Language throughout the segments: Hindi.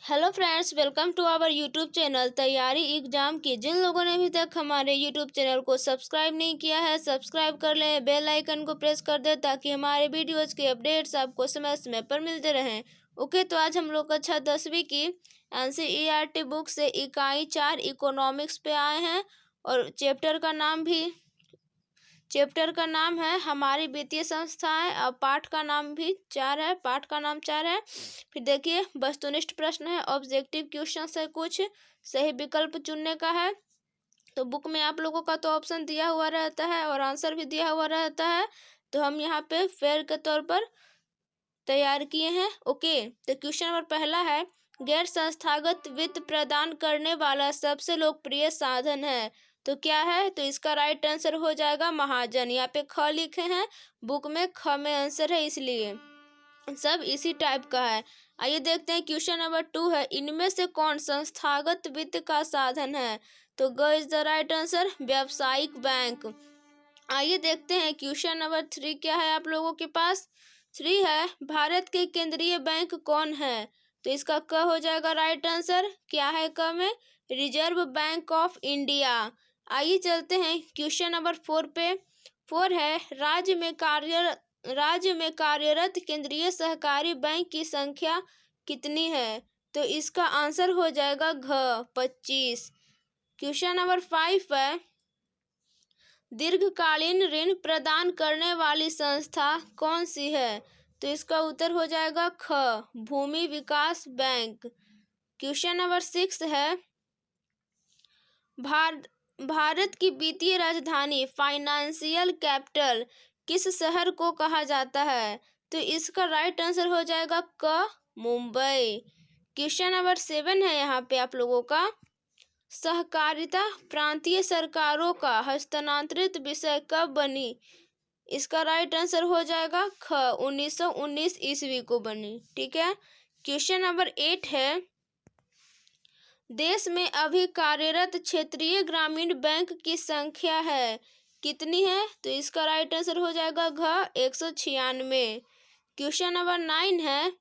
Hello friends, welcome to our YouTube channel तैयारी एग्जाम की। जिन लोगों ने अभी तक हमारे यूट्यूब चैनल को सब्सक्राइब नहीं किया है, सब्सक्राइब कर लें, बेल आइकन को प्रेस कर दें ताकि हमारे वीडियोज़ के अपडेट्स आपको समय समय पर मिलते रहें। ओके, तो आज हम लोग कक्षा 10वीं की NCERT बुक से इकाई 4 इकोनॉमिक्स पे आए हैं और चैप्टर का नाम है हमारी वित्तीय संस्थाएं और पाठ का नाम भी 4 है। फिर देखिए, वस्तुनिष्ठ प्रश्न है, ऑब्जेक्टिव क्वेश्चंस है, कुछ सही विकल्प चुनने का है। तो बुक में आप लोगों का तो ऑप्शन दिया हुआ रहता है और आंसर भी दिया हुआ रहता है, तो हम यहाँ पे फेयर के तौर पर तैयार किए हैं। ओके, तो क्वेश्चन नंबर पहला है, गैर संस्थागत वित्त प्रदान करने वाला सबसे लोकप्रिय साधन है, तो क्या है? तो इसका राइट आंसर हो जाएगा महाजन। यहाँ पे ख लिखे हैं, बुक में ख में आंसर है, इसलिए सब इसी टाइप का है। आइए देखते हैं क्वेश्चन नंबर 2 है, इनमें से कौन संस्थागत वित्त का साधन है? तो ग इज द राइट आंसर, व्यावसायिक बैंक। आइए देखते हैं क्वेश्चन नंबर 3 क्या है आप लोगों के पास। 3 है, भारत के केंद्रीय बैंक कौन है? तो इसका क हो जाएगा राइट आंसर। क्या है क में? Reserve bank of India. आइए चलते हैं क्वेश्चन नंबर 4 पे। 4 है, राज्य में कार्यरत केंद्रीय सहकारी बैंक की संख्या कितनी है? तो इसका आंसर हो जाएगा घ 25। क्वेश्चन नंबर 5 है, दीर्घकालीन ऋण प्रदान करने वाली संस्था कौन सी है? तो इसका उत्तर हो जाएगा ख, भूमि विकास बैंक। क्वेश्चन नंबर 6 है, भारत की वित्तीय राजधानी फाइनेंशियल कैपिटल किस शहर को कहा जाता है? तो इसका राइट आंसर हो जाएगा क, मुंबई। क्वेश्चन नंबर 7 है यहाँ पे आप लोगों का, सहकारिता प्रांतीय सरकारों का हस्तांतरित विषय कब बनी? इसका राइट आंसर हो जाएगा ख, 1919 ईस्वी को बनी। ठीक है। क्वेश्चन नंबर 8 है, देश में अभी कार्यरत क्षेत्रीय ग्रामीण बैंक की संख्या है कितनी है? तो इसका राइट आंसर हो जाएगा घ, 196। क्वेश्चन नंबर 9 है,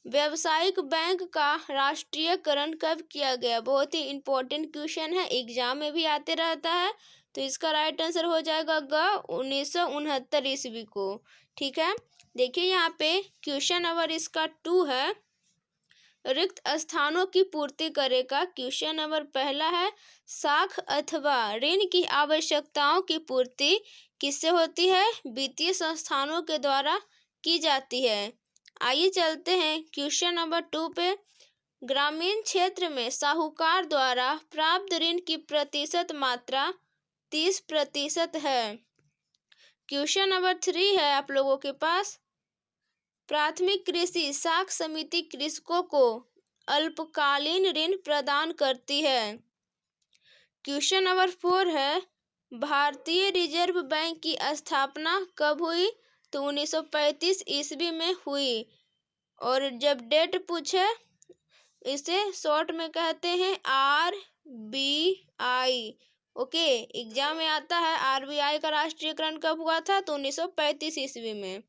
व्यावसायिक बैंक का राष्ट्रीयकरण कब किया गया? बहुत ही इंपॉर्टेंट क्वेश्चन है, एग्जाम में भी आते रहता है, तो इसका राइट आंसर हो जाएगा ग, 1969 ईस्वी को। ठीक है। देखिए यहाँ पे क्वेश्चन नंबर इसका 2 है, रिक्त स्थानों की पूर्ति करेगा। क्वेश्चन नंबर पहला है, साख अथवा ऋण की आवश्यकताओं की पूर्ति किससे होती है? वित्तीय संस्थानों के द्वारा की जाती है। आइए चलते हैं क्वेश्चन नंबर 2 पे, ग्रामीण क्षेत्र में साहूकार द्वारा प्राप्त ऋण की प्रतिशत मात्रा 30% है। क्वेश्चन नंबर 3 है आप लोगों के पास, प्राथमिक कृषि साख समिति कृषकों को अल्पकालीन ऋण प्रदान करती है। क्वेश्चन नंबर 4 है, भारतीय रिजर्व बैंक की स्थापना कब हुई? तो 1935 ईस्वी में हुई, और जब डेट पूछे इसे शॉर्ट में कहते हैं RBI। ओके, एग्जाम में आता है RBI का राष्ट्रीयकरण कब हुआ था? तो 1935 ईस्वी में।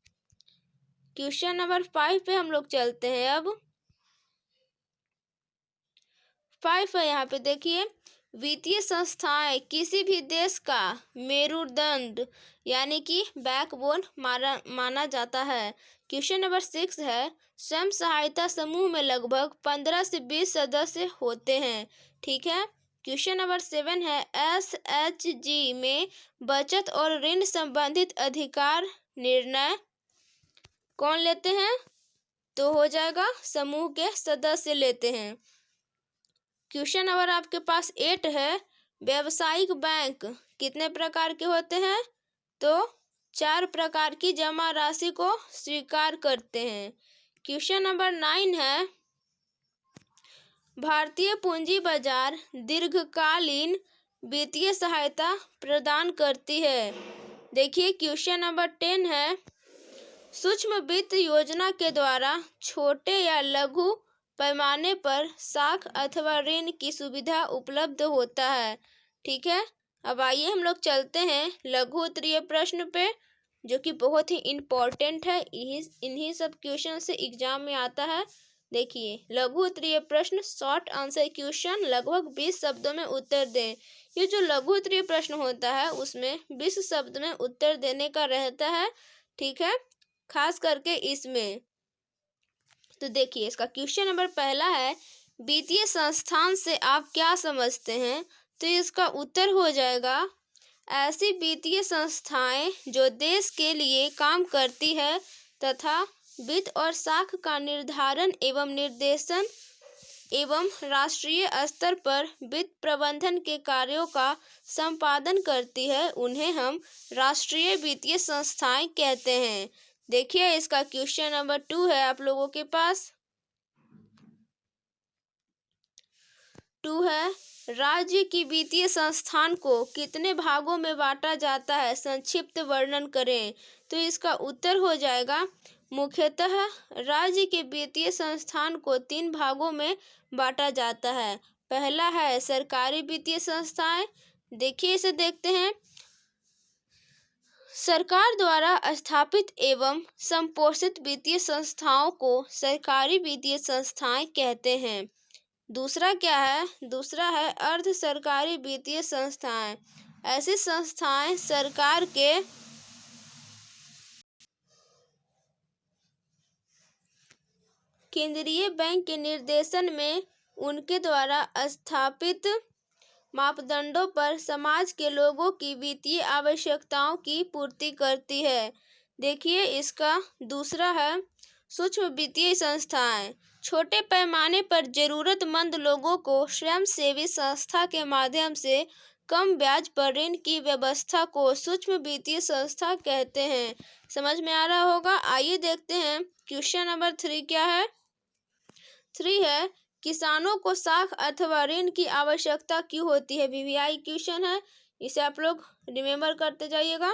क्वेश्चन नंबर 5 पे हम लोग चलते हैं। अब 5 है, यहाँ पे देखिए, वित्तीय संस्थाएं किसी भी देश का मेरुदंड यानी कि बैकबोन माना जाता है। क्वेश्चन नंबर 6 है, स्वयं सहायता समूह में लगभग 15 से 20 सदस्य होते हैं। ठीक है। क्वेश्चन नंबर 7 है, SHG में बचत और ऋण संबंधित अधिकार निर्णय कौन लेते हैं? तो हो जाएगा समूह के सदस्य लेते हैं। क्वेश्चन नंबर आपके पास 8 है, व्यावसायिक बैंक कितने प्रकार के होते हैं? तो 4 प्रकार की जमा राशि को स्वीकार करते हैं। क्वेश्चन नंबर 9 है, भारतीय पूंजी बाजार दीर्घकालीन वित्तीय सहायता प्रदान करती है। देखिए क्वेश्चन नंबर 10 है, सूक्ष्म वित्त योजना के द्वारा छोटे या लघु पैमाने पर साख अथवा ऋण की सुविधा उपलब्ध होता है। ठीक है। अब आइए हम लोग चलते हैं लघु उत्तरीय प्रश्न पे, जो कि बहुत ही इम्पोर्टेंट है, इन्हीं सब क्वेश्चन से एग्जाम में आता है, देखिए, लघु उत्तरीय प्रश्न शॉर्ट आंसर क्वेश्चन, लगभग 20 शब्दों में उत्तर दें। ये जो लघु उत्तरीय प्रश्न होता है उसमें 20 शब्द में उत्तर देने का रहता है, ठीक है, खास करके इसमें। तो देखिए, इसका क्वेश्चन नंबर पहला है, वित्तीय संस्थान से आप क्या समझते हैं? तो इसका उत्तर हो जाएगा, ऐसी वित्तीय संस्थाएं जो देश के लिए काम करती है तथा वित्त और साख का निर्धारण एवं निर्देशन एवं राष्ट्रीय स्तर पर वित्त प्रबंधन के कार्यों का संपादन करती है, उन्हें हम राष्ट्रीय वित्तीय संस्थाएं कहते हैं। देखिए, इसका क्वेश्चन नंबर 2 है आप लोगों के पास। 2 है, राज्य की वित्तीय संस्थान को कितने भागों में बांटा जाता है? संक्षिप्त वर्णन करें। तो इसका उत्तर हो जाएगा, मुख्यतः राज्य के वित्तीय संस्थान को 3 भागों में बांटा जाता है। पहला है सरकारी वित्तीय संस्थाएं। देखिए, इसे देखते हैं। सरकार द्वारा स्थापित एवं संपोषित वित्तीय संस्थाओं को सरकारी वित्तीय संस्थाएं कहते हैं। दूसरा क्या है? दूसरा है अर्ध सरकारी वित्तीय संस्थाएं। ऐसी संस्थाएं सरकार के केंद्रीय बैंक के निर्देशन में उनके द्वारा स्थापित मापदंडों पर समाज के लोगों की वित्तीय आवश्यकताओं की पूर्ति करती है। देखिए, इसका दूसरा है सूक्ष्म वित्तीय संस्थाएं। छोटे पैमाने पर जरूरतमंद लोगों को स्वयंसेवी संस्था के माध्यम से कम ब्याज पर ऋण की व्यवस्था को सूक्ष्म वित्तीय संस्था कहते हैं। समझ में आ रहा होगा। आइए देखते हैं क्वेश्चन नंबर 3 क्या है। 3 है, किसानों को साख अथवा ऋण की आवश्यकता क्यों होती है? वीवीआई क्वेश्चन है, इसे आप लोग रिमेम्बर करते जाइएगा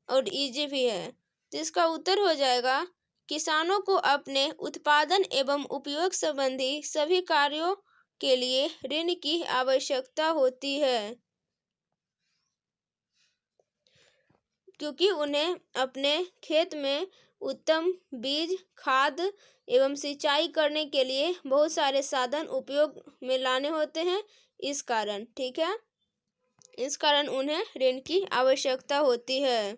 और इजी भी है। तो इसका उत्तर हो जाएगा, किसानों को अपने उत्पादन एवं उपयोग संबंधी सभी कार्यों के लिए ऋण की आवश्यकता होती है, क्योंकि उन्हें अपने खेत में उत्तम बीज, खाद एवं सिंचाई करने के लिए बहुत सारे साधन उपयोग में लाने होते हैं। इस कारण, ठीक है, इस कारण उन्हें ऋण की आवश्यकता होती है।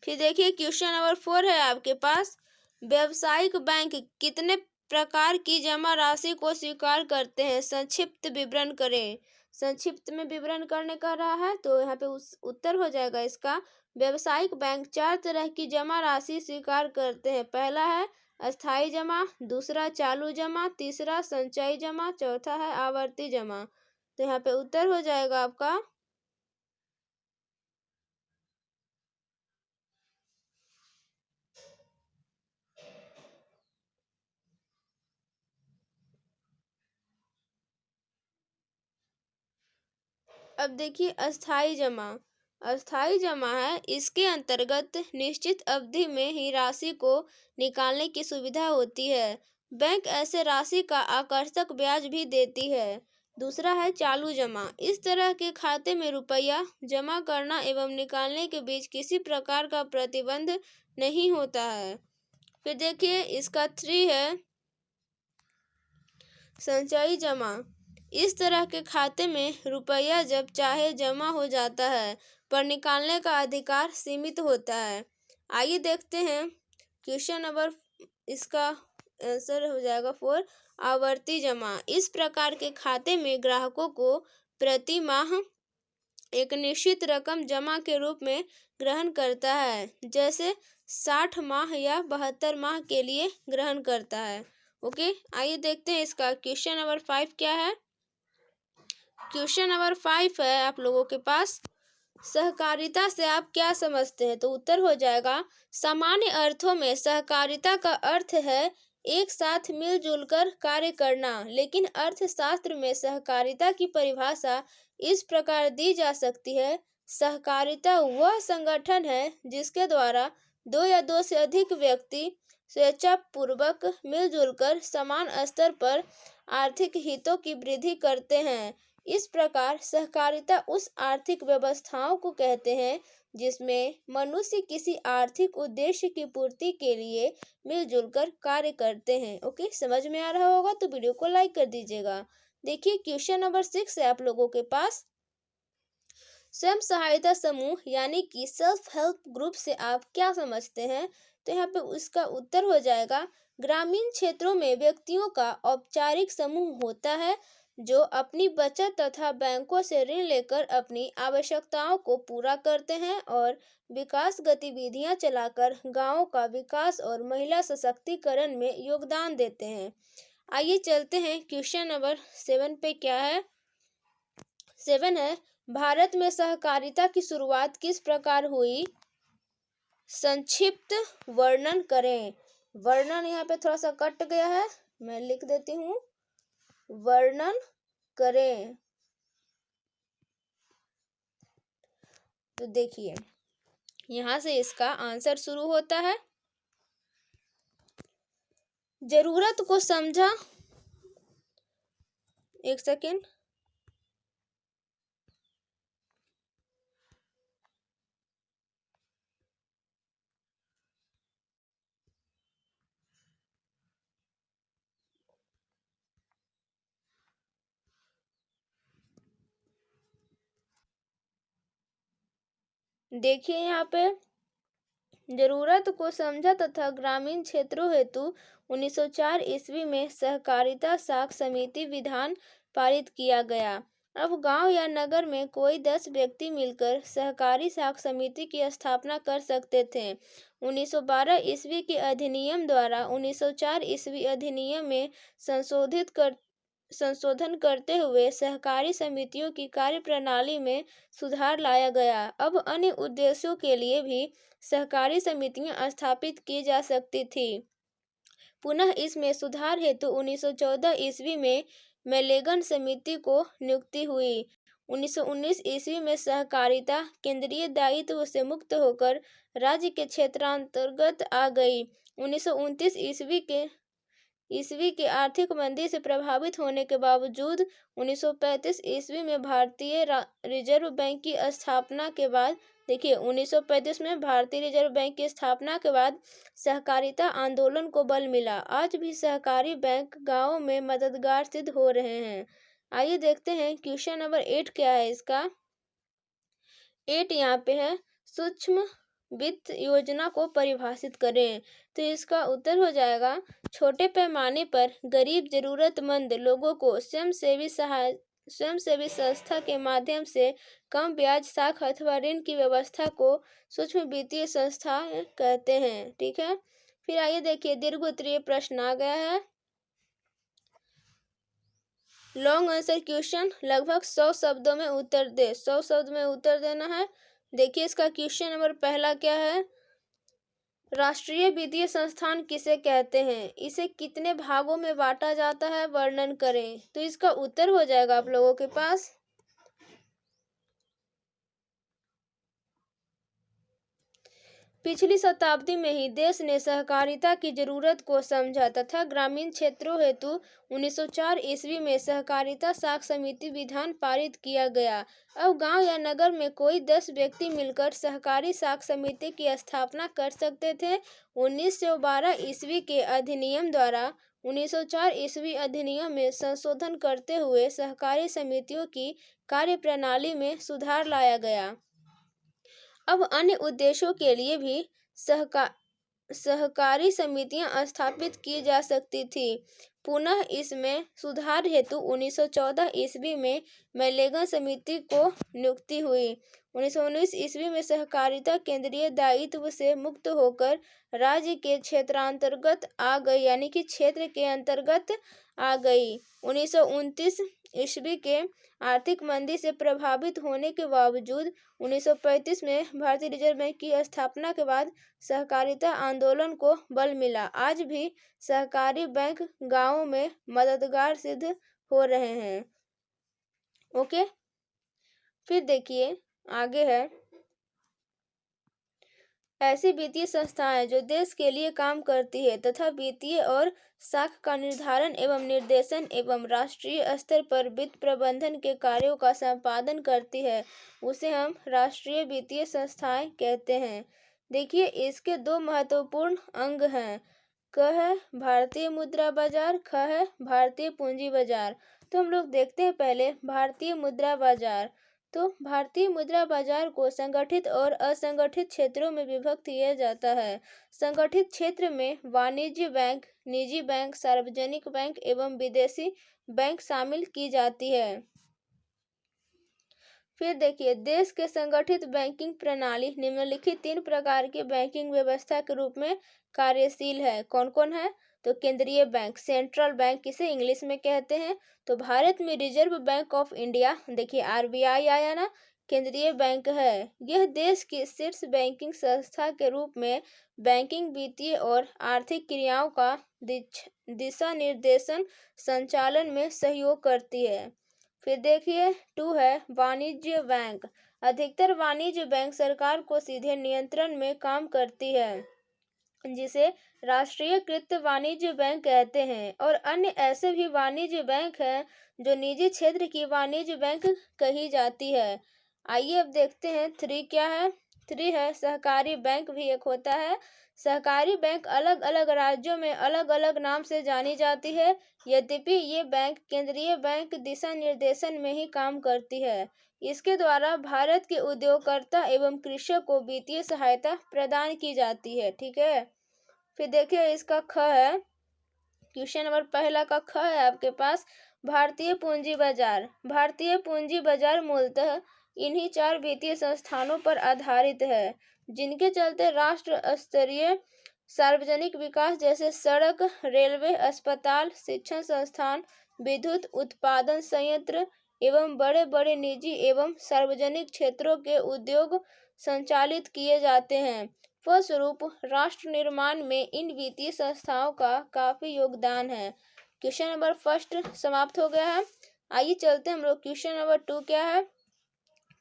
फिर देखिए, क्वेश्चन नंबर 4 है आपके पास, व्यावसायिक बैंक कितने प्रकार की जमा राशि को स्वीकार करते हैं? संक्षिप्त विवरण करें। संक्षिप्त में विवरण करने का रहा है, तो यहाँ पे उत्तर हो जाएगा इसका, व्यावसायिक बैंक 4 तरह की जमा राशि स्वीकार करते हैं। पहला है अस्थायी जमा, दूसरा चालू जमा, तीसरा संचयी जमा, चौथा है आवर्ती जमा। तो यहाँ पे उत्तर हो जाएगा आपका, अब देखिए अस्थाई जमा। अस्थाई जमा है, इसके अंतर्गत निश्चित अवधि में ही राशि को निकालने की सुविधा होती है। बैंक ऐसे राशि का आकर्षक ब्याज भी देती है। दूसरा है चालू जमा। इस तरह के खाते में रुपया जमा करना एवं निकालने के बीच किसी प्रकार का प्रतिबंध नहीं होता है। फिर देखिए, इसका 3 है संचयी जमा। इस तरह के खाते में रुपया जब चाहे जमा हो जाता है, पर निकालने का अधिकार सीमित होता है। आइए देखते हैं क्वेश्चन नंबर, इसका आंसर हो जाएगा 4, आवर्ती जमा। इस प्रकार के खाते में ग्राहकों को प्रति माह एक निश्चित रकम जमा के रूप में ग्रहण करता है, जैसे 60 माह या 72 माह के लिए ग्रहण करता है। ओके, आइए देखते हैं इसका क्वेश्चन नंबर 5 क्या है। क्वेश्चन नंबर 5 है आप लोगों के पास, सहकारिता से आप क्या समझते हैं? तो उत्तर हो जाएगा, सामान्य अर्थों में सहकारिता का अर्थ है एक साथ मिलजुल कर कार्य करना, लेकिन अर्थशास्त्र में सहकारिता की परिभाषा इस प्रकार दी जा सकती है, सहकारिता वह संगठन है जिसके द्वारा 2 या 2 से अधिक व्यक्ति स्वेच्छापूर्वक मिलजुल कर समान स्तर पर आर्थिक हितों की वृद्धि करते हैं। इस प्रकार सहकारिता उस आर्थिक व्यवस्थाओं को कहते हैं जिसमें मनुष्य किसी आर्थिक उद्देश्य की पूर्ति के लिए मिलजुल कर कार्य करते हैं। ओके, समझ में आ रहा होगा तो वीडियो को लाइक कर दीजिएगा। देखिए क्वेश्चन नंबर 6 है आप लोगों के पास। स्वयं सहायता समूह यानी कि सेल्फ हेल्प ग्रुप से आप क्या समझते हैं? तो यहाँ पे उसका उत्तर हो जाएगा, ग्रामीण क्षेत्रों में व्यक्तियों का औपचारिक समूह होता है जो अपनी बचत तथा बैंकों से ऋण लेकर अपनी आवश्यकताओं को पूरा करते हैं और विकास गतिविधियां चलाकर गांवों का विकास और महिला सशक्तिकरण में योगदान देते हैं। आइए चलते हैं क्वेश्चन नंबर 7 पे। क्या है? 7 है, भारत में सहकारिता की शुरुआत किस प्रकार हुई? संक्षिप्त वर्णन करें। वर्णन यहाँ पे थोड़ा सा कट गया है, मैं लिख देती हूँ, वर्णन करें। तो देखिए यहाँ से इसका आंसर शुरू होता है, जरूरत को समझा। एक सेकेंड, देखिए यहाँ पे जरूरत को समझा तथा ग्रामीण क्षेत्रों हेतु 1904 ईस्वी में सहकारिता साख समिति विधान पारित किया गया। अब गांव या नगर में कोई 10 व्यक्ति मिलकर सहकारी साख समिति की स्थापना कर सकते थे। 1912 ईस्वी के अधिनियम द्वारा 1904 ईस्वी अधिनियम में संशोधन करते हुए सहकारी समितियों की कार्यप्रणाली में सुधार लाया गया। अब अन्य उद्देश्यों के लिए भी सहकारी समितियां स्थापित की जा सकती थी। पुनः इसमें सुधार हेतु 1914 ईस्वी में मेलेगन समिति को नियुक्ति हुई। 1919 ईस्वी में सहकारिता केंद्रीय दायित्व से मुक्त होकर राज्य के क्षेत्रांतर्गत आ गई। 1929 ईस्वी के आर्थिक मंदी से प्रभावित होने के बावजूद 1935 ईस्वी में भारतीय रिजर्व बैंक की स्थापना के बाद, देखिए 1935 में भारतीय रिजर्व बैंक की स्थापना के बाद सहकारिता आंदोलन को बल मिला। आज भी सहकारी बैंक गांवों में मददगार सिद्ध हो रहे हैं। आइए देखते हैं क्वेश्चन नंबर 8 क्या है इसका। 8 यहाँ पे है, सूक्ष्म वित्त योजना को परिभाषित करें। तो इसका उत्तर हो जाएगा, छोटे पैमाने पर गरीब जरूरतमंद लोगों को स्वयंसेवी संस्था के माध्यम से कम ब्याज साख अथवा ऋण की व्यवस्था को सूक्ष्म वित्तीय संस्था कहते हैं। ठीक है, फिर आइए देखिए दीर्घ उत्तरीय प्रश्न आ गया है, लॉन्ग आंसर क्वेश्चन, लगभग 100 शब्दों में उत्तर दे। 100 शब्द में उत्तर देना है। देखिए इसका क्वेश्चन नंबर पहला क्या है, राष्ट्रीय वित्तीय संस्थान किसे कहते हैं? इसे कितने भागों में बांटा जाता है, वर्णन करें। तो इसका उत्तर हो जाएगा आप लोगों के पास, पिछली शताब्दी में ही देश ने सहकारिता की जरूरत को समझा तथा ग्रामीण क्षेत्रों हेतु 1904 ईस्वी में सहकारिता साख समिति विधान पारित किया गया। अब गांव या नगर में कोई 10 व्यक्ति मिलकर सहकारी साख समिति की स्थापना कर सकते थे। 1912 ईस्वी के अधिनियम द्वारा 1904 ईस्वी अधिनियम में संशोधन करते हुए सहकारी समितियों की कार्यप्रणाली में सुधार लाया गया। अब अन्य उद्देश्यों के लिए भी सहकारी समितियां स्थापित की जा सकती थी। पुनः इसमें सुधार हेतु 1914 ईस्वी में मेलेगन समिति को नियुक्ति हुई। 1919 ईस्वी में सहकारिता केंद्रीय दायित्व से मुक्त होकर राज्य के क्षेत्रांतर्गत आ गई, यानी कि क्षेत्र के अंतर्गत आ गई। 1929 ईस्वी के आर्थिक मंदी से प्रभावित होने के बावजूद 1935 में भारतीय रिजर्व बैंक की स्थापना के बाद सहकारिता आंदोलन को बल मिला। आज भी सहकारी बैंक गांवों में मददगार सिद्ध हो रहे हैं। ओके, फिर देखिए आगे है, ऐसी वित्तीय संस्थाएं जो देश के लिए काम करती है तथा वित्तीय और साख का निर्धारण एवं निर्देशन एवं राष्ट्रीय स्तर पर वित्त प्रबंधन के कार्यों का संपादन करती है, उसे हम राष्ट्रीय वित्तीय संस्थाएं कहते हैं। देखिए, इसके दो महत्वपूर्ण अंग हैं। क है भारतीय मुद्रा बाजार, ख है भारतीय पूंजी बाजार। तो हम लोग देखते हैं पहले भारतीय मुद्रा बाजार। तो भारतीय मुद्रा बाजार को संगठित और असंगठित क्षेत्रों में विभक्त किया जाता है। संगठित क्षेत्र में वाणिज्य बैंक, निजी बैंक, सार्वजनिक बैंक एवं विदेशी बैंक शामिल की जाती है। फिर देखिए, देश के संगठित बैंकिंग प्रणाली निम्नलिखित 3 प्रकार की बैंकिंग व्यवस्था के रूप में कार्यशील है। कौन कौन है? तो केंद्रीय बैंक, सेंट्रल बैंक किसे इंग्लिश में कहते हैं। तो भारत में रिजर्व बैंक ऑफ इंडिया, देखिए आरबीआई आया ना, केंद्रीय बैंक है। यह देश की शीर्ष बैंकिंग संस्था के रूप में बैंकिंग, वित्तीय और आर्थिक क्रियाओं का दिशा निर्देशन, संचालन में सहयोग करती है। फिर देखिए 2 है वाणिज्य बैंक। अधिकतर वाणिज्य बैंक सरकार को सीधे नियंत्रण में काम करती है, जिसे राष्ट्रीयकृत वाणिज्य बैंक कहते हैं। और अन्य ऐसे भी वाणिज्य बैंक हैं जो निजी क्षेत्र की वाणिज्य बैंक कही जाती है। आइए अब देखते हैं 3 क्या है। 3 है सहकारी बैंक, भी एक होता है। सहकारी बैंक अलग अलग राज्यों में अलग अलग नाम से जानी जाती है, यद्यपि ये बैंक केंद्रीय बैंक दिशा निर्देशन में ही काम करती है। इसके द्वारा भारत के उद्योगकर्ता एवं कृषक को वित्तीय सहायता प्रदान की जाती है। ठीक है। फिर देखिए इसका ख है, क्वेश्चन नंबर पहला का ख है आपके पास, भारतीय पूंजी बाजार। भारतीय पूंजी बाजार मूलतः इन्हीं 4 वित्तीय संस्थानों पर आधारित है, जिनके चलते राष्ट्र स्तरीय सार्वजनिक विकास जैसे सड़क, रेलवे, अस्पताल, शिक्षण संस्थान, विद्युत उत्पादन संयंत्र एवं बड़े बड़े निजी एवं सार्वजनिक क्षेत्रों के उद्योग संचालित किए जाते हैं। फलस्वरूप राष्ट्र निर्माण में इन वित्तीय संस्थाओं का काफी योगदान है। क्वेश्चन नंबर फर्स्ट समाप्त हो गया है। आइए चलते हैं हम लोग क्वेश्चन नंबर 2 क्या है।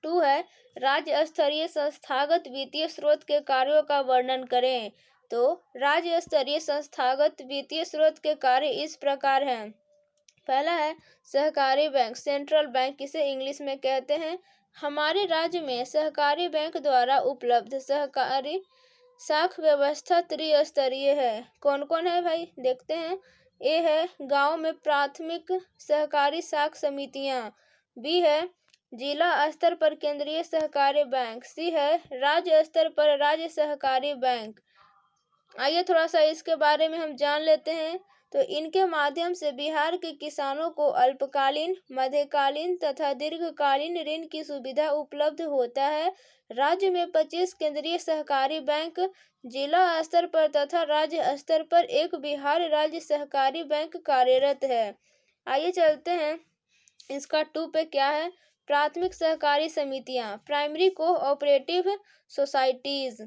2 है राज्य स्तरीय संस्थागत वित्तीय स्रोत के कार्यों का वर्णन करें। तो राज्य स्तरीय संस्थागत वित्तीय स्रोत के कार्य इस प्रकार हैं। पहला है सहकारी बैंक, सेंट्रल बैंक किसे इंग्लिश में कहते हैं। हमारे राज्य में सहकारी बैंक द्वारा उपलब्ध सहकारी साख व्यवस्था त्रिस्तरीय है। कौन कौन है भाई, देखते हैं। ए है गांव में प्राथमिक सहकारी साख समितियां। बी है जिला स्तर पर केंद्रीय सहकारी बैंक। सी है राज्य स्तर पर राज्य सहकारी बैंक। आइए थोड़ा सा इसके बारे में हम जान लेते हैं। तो इनके माध्यम से बिहार के किसानों को अल्पकालीन, मध्यकालीन तथा दीर्घकालीन ऋण की सुविधा उपलब्ध होता है। राज्य में 25 केंद्रीय सहकारी बैंक, जिला स्तर पर तथा राज्य स्तर पर एक बिहार राज्य सहकारी बैंक कार्यरत है। आइए चलते हैं इसका 2 पे क्या है। प्राथमिक सहकारी समितियां, प्राइमरी कोऑपरेटिव सोसाइटीज।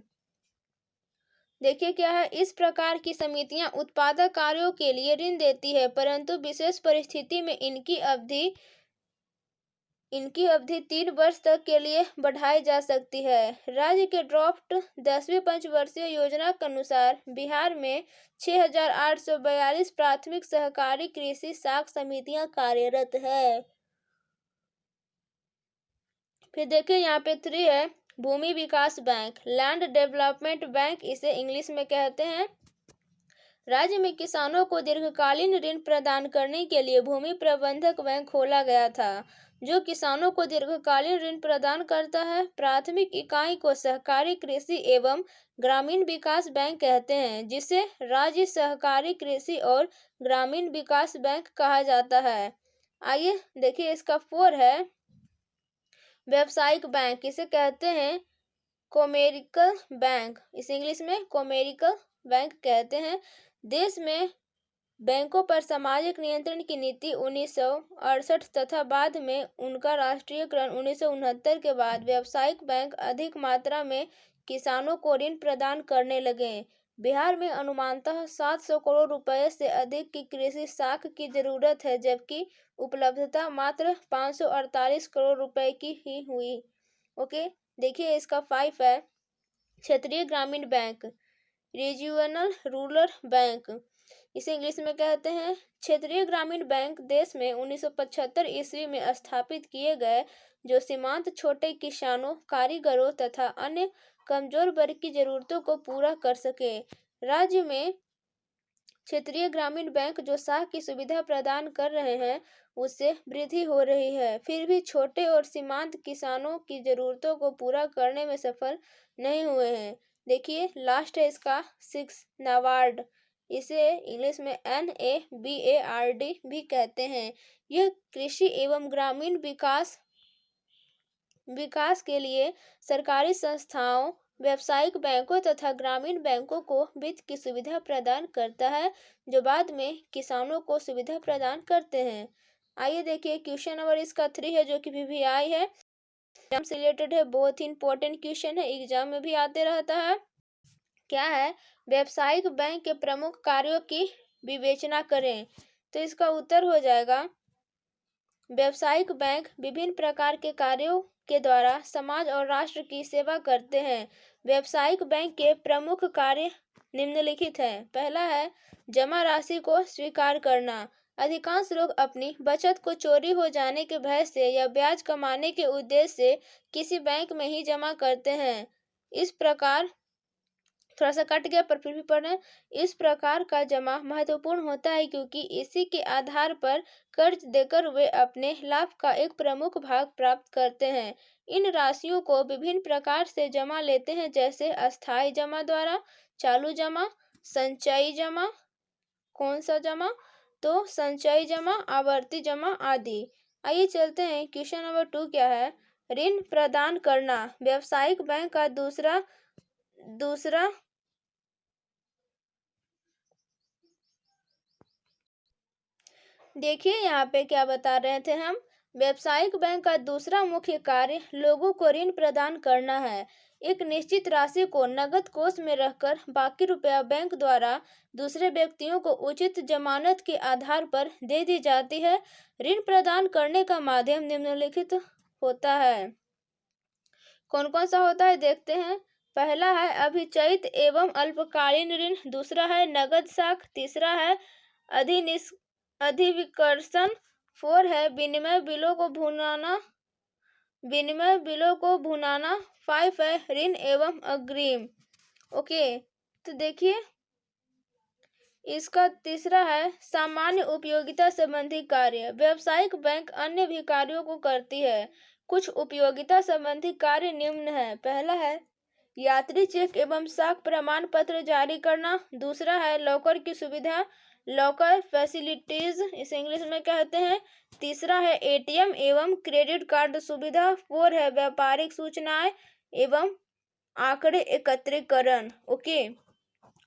देखिए क्या है, इस प्रकार की समितियां उत्पादक कार्यों के लिए ऋण देती है, परंतु विशेष परिस्थिति में इनकी अवधि 3 वर्ष तक के लिए बढ़ाई जा सकती है। राज्य के ड्राफ्ट 10वीं पंचवर्षीय योजना के अनुसार बिहार में 6,842 प्राथमिक सहकारी कृषि साख समितियां कार्यरत है। फिर देखिए यहाँ पे 3 है भूमि विकास बैंक, लैंड डेवलपमेंट बैंक इसे इंग्लिश में कहते हैं। राज्य में किसानों को दीर्घकालीन ऋण प्रदान करने के लिए भूमि प्रबंधक बैंक खोला गया था, जो किसानों को दीर्घकालीन ऋण प्रदान करता है। प्राथमिक इकाई को सहकारी कृषि एवं ग्रामीण विकास बैंक कहते हैं, जिसे राज्य सहकारी कृषि और ग्रामीण विकास बैंक कहा जाता है। आइए देखिए इसका 4 है व्यावसायिक बैंक, इसे कहते हैं कॉमेरिकल बैंक, इसे इंग्लिश में कॉमेरिकल बैंक कहते हैं। देश में बैंकों पर सामाजिक नियंत्रण की नीति 1968 तथा बाद में उनका राष्ट्रीयकरण 1969 के बाद व्यावसायिक बैंक अधिक मात्रा में किसानों को ऋण प्रदान करने लगे। बिहार में अनुमानतः 700 करोड़ रुपए से अधिक की कृषि साख की जरूरत है, जबकि उपलब्धता मात्र 548 करोड़ रुपए की ही हुई। ओके, देखिए इसका 5 है क्षेत्रीय ग्रामीण बैंक, रीजियोनल रूरल बैंक, इसे इंग्लिश में कहते हैं। क्षेत्रीय ग्रामीण बैंक देश में 1975 ईस्वी में स्थापित किए गए, जो सीमांत छोटे किसानों, कारीगरों तथा अन्य कमजोर वर्ग की जरूरतों को पूरा कर सके। राज्य में क्षेत्रीय ग्रामीण बैंक जो साख की सुविधा प्रदान कर रहे हैं, उससे वृद्धि हो रही है, फिर भी छोटे और सीमांत किसानों की जरूरतों को पूरा करने में सफल नहीं हुए हैं। देखिए लास्ट है इसका 6 नाबार्ड, इसे इंग्लिश में NABARD भी कहते हैं। यह कृषि एवं ग्रामीण विकास के लिए सरकारी संस्थाओं, व्यावसायिक बैंकों तथा ग्रामीण बैंकों को वित्त की सुविधा प्रदान करता है, जो बाद में किसानों को सुविधा प्रदान करते हैं। आइए देखिए क्वेश्चन नंबर इसका 3 है, जो कि PPI है, एग्जाम से रिलेटेड है, बहुत ही इंपॉर्टेंट क्वेश्चन है, एग्जाम में भी आते रहता है। क्या है? व्यावसायिक बैंक के प्रमुख कार्यों की विवेचना करें। तो इसका उत्तर हो जाएगा, व्यावसायिक बैंक विभिन्न प्रकार के कार्यों के द्वारा समाज और राष्ट्र की सेवा करते हैं। व्यावसायिक बैंक के प्रमुख कार्य निम्नलिखित हैं। पहला है जमा राशि को स्वीकार करना। अधिकांश लोग अपनी बचत को चोरी हो जाने के भय से या ब्याज कमाने के उद्देश्य से किसी बैंक में ही जमा करते हैं। इस प्रकार, थोड़ा सा कट गया पर फिर भी पढ़ रहे हैं, इस प्रकार का जमा महत्वपूर्ण होता है क्योंकि इसी के आधार पर कर्ज देकर वे अपने लाभ का एक प्रमुख भाग प्राप्त करते हैं। इन राशियों को विभिन्न प्रकार से जमा लेते हैं, जैसे अस्थायी जमा द्वारा, चालू जमा, संचयी जमा, कौन सा जमा, तो संचयी जमा, आवर्ती जमा आदि। आइए चलते हैं क्वेश्चन नंबर 2 क्या है, ऋण प्रदान करना। व्यावसायिक बैंक का दूसरा देखिए यहाँ पे क्या बता रहे थे हम, व्यावसायिक बैंक का दूसरा मुख्य कार्य लोगों को ऋण प्रदान करना है। एक निश्चित राशि को नगद कोष में रखकर बाकी रुपया बैंक द्वारा दूसरे व्यक्तियों को उचित जमानत के आधार पर दे दी जाती है। ऋण प्रदान करने का माध्यम निम्नलिखित होता है। कौन कौन सा होता है देखते हैं। पहला है अभिचयित एवं अल्पकालीन ऋण, दूसरा है नगद साख, तीसरा है अधिविकर्षण, 4 है विनिमय बिलों को भुनाना, 5 है ऋण एवं अग्रिम। ओके, तो देखिए इसका तीसरा है सामान्य उपयोगिता संबंधी कार्य। व्यावसायिक बैंक अन्य भी कार्यों को करती है। कुछ उपयोगिता संबंधी कार्य निम्न है। पहला है यात्री चेक एवं साख प्रमाण पत्र जारी करना, दूसरा है लॉकर की सुविधा, लॉकर फैसिलिटीज इसे इंग्लिश में कहते हैं, तीसरा है ATM एवं क्रेडिट कार्ड सुविधा, 4 है व्यापारिक सूचनाएं एवं आंकड़े एकत्रीकरण। ओके,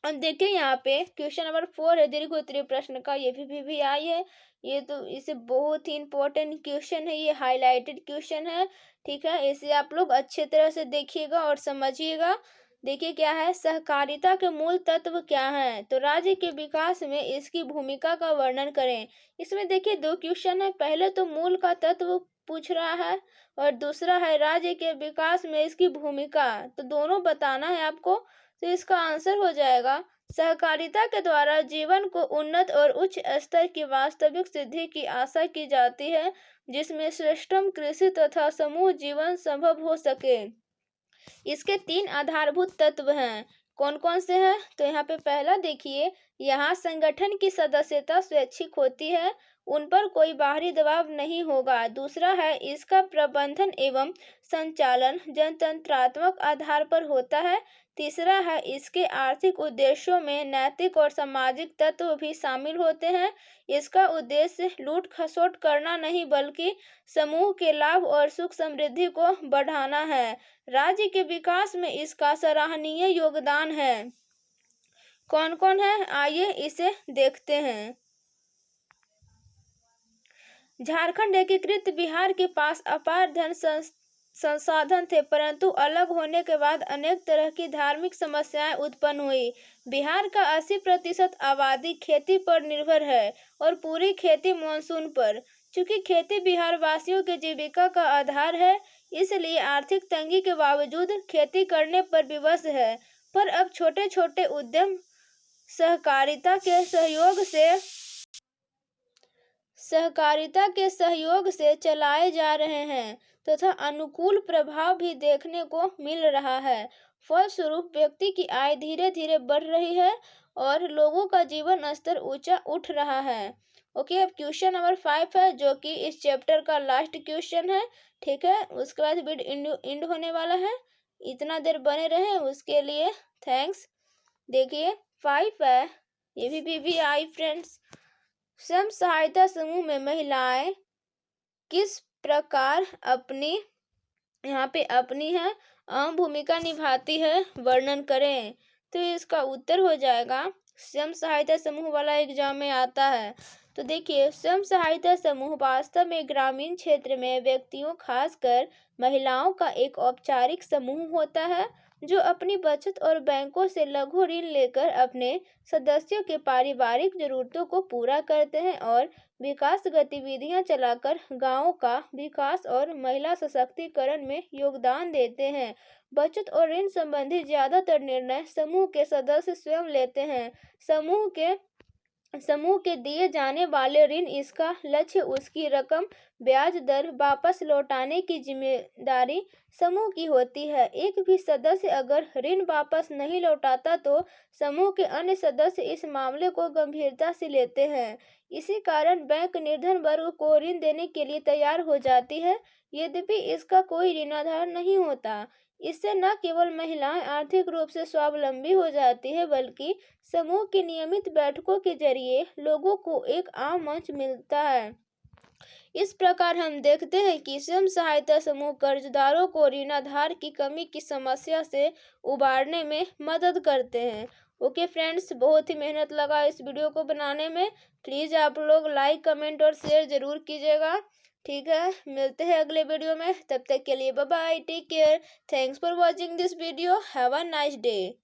अब देखिए यहाँ पे क्वेश्चन नंबर 4 है दीर्घ उत्तरीय प्रश्न का, ये भी PPI है। ये तो इसे बहुत ही इंपॉर्टेंट क्वेश्चन है, ये हाईलाइटेड क्वेश्चन है, ठीक है, इसे आप लोग अच्छे तरह से देखिएगा और समझिएगा। देखिए क्या है, सहकारिता के मूल तत्व क्या हैं, तो राज्य के विकास में इसकी भूमिका का वर्णन करें। इसमें देखिए 2 क्वेश्चन है, पहले तो मूल का तत्व पूछ रहा है और दूसरा है राज्य के विकास में इसकी भूमिका, तो दोनों बताना है आपको। तो इसका आंसर हो जाएगा सहकारिता के द्वारा जीवन को उन्नत और उच्च स्तर की वास्तविक सिद्धि की आशा की जाती है, जिसमें श्रेष्ठतम कृषि तथा समूह जीवन संभव हो सके। इसके 3 आधारभूत तत्व हैं। कौन कौन से हैं, तो यहाँ पे पहला देखिए, यहाँ संगठन की सदस्यता स्वैच्छिक होती है, उन पर कोई बाहरी दबाव नहीं होगा। दूसरा है इसका प्रबंधन एवं संचालन जनतंत्रात्मक आधार पर होता है। तीसरा है इसके आर्थिक उद्देश्यों में नैतिक और सामाजिक तत्व भी शामिल होते हैं। इसका उद्देश्य लूट खसोट करना नहीं, बल्कि समूह के लाभ और सुख समृद्धि को बढ़ाना है। राज्य के विकास में इसका सराहनीय योगदान है। कौन कौन है, आइए इसे देखते हैं। झारखंड एकीकृत बिहार के पास अपार धन संसाधन थे, परंतु अलग होने के बाद अनेक तरह की धार्मिक समस्याएं उत्पन्न हुई। बिहार का 80% आबादी खेती पर निर्भर है और पूरी खेती मानसून पर। चूंकि खेती बिहार वासियों के जीविका का आधार है, इसलिए आर्थिक तंगी के बावजूद खेती करने पर विवश है। पर अब छोटे छोटे उद्यम सहकारिता के सहयोग से चलाए जा रहे हैं तथा अनुकूल प्रभाव भी देखने को मिल रहा है। फलस्वरूप व्यक्ति की आय धीरे धीरे बढ़ रही है और लोगों का जीवन स्तर ऊंचा उठ रहा है। ओके, अब क्वेश्चन नंबर 5 है, जो कि इस चैप्टर का लास्ट क्वेश्चन है। ठीक है, उसके बाद वीडियो एंड होने वाला है। इतना देर बने रहे उसके लिए थैंक्स। देखिए 5 है, ये भी BBI फ्रेंड्स। स्वयं सहायता समूह में महिलाएं किस प्रकार अपनी है अहम भूमिका निभाती है, वर्णन करें। तो इसका उत्तर हो जाएगा, स्वयं सहायता समूह वाला एग्जाम में आता है। तो देखिए, स्वयं सहायता समूह वास्तव में ग्रामीण क्षेत्र में व्यक्तियों, खासकर महिलाओं का एक औपचारिक समूह होता है जो अपनी बचत और बैंकों से लघु ऋण लेकर अपने सदस्यों के पारिवारिक जरूरतों को पूरा करते हैं और विकास गतिविधियां चलाकर गांवों का विकास और महिला सशक्तिकरण में योगदान देते हैं। बचत और ऋण संबंधी ज्यादातर निर्णय समूह के सदस्य स्वयं लेते हैं। समूह के दिए जाने वाले ऋण, इसका लक्ष्य उसकी रकम, ब्याज दर वापस लौटाने की जिम्मेदारी समूह की होती है। एक भी सदस्य अगर ऋण वापस नहीं लौटाता तो समूह के अन्य सदस्य इस मामले को गंभीरता से लेते हैं। इसी कारण बैंक निर्धन वर्ग को ऋण देने के लिए तैयार हो जाती है, यद्यपि इसका कोई ऋणाधार नहीं होता। इससे न केवल महिलाएं आर्थिक रूप से स्वावलंबी हो जाती है, बल्कि समूह की नियमित बैठकों के जरिए लोगों को एक आम मंच मिलता है। इस प्रकार हम देखते हैं कि स्वयं सहायता समूह कर्जदारों को ऋणाधार की कमी की समस्या से उबारने में मदद करते हैं। ओके फ्रेंड्स, बहुत ही मेहनत लगा इस वीडियो को बनाने में। प्लीज़ आप लोग लाइक, कमेंट और शेयर जरूर कीजिएगा। ठीक है, मिलते हैं अगले वीडियो में। तब तक के लिए bye bye, take care, thanks for watching this video, have a nice day.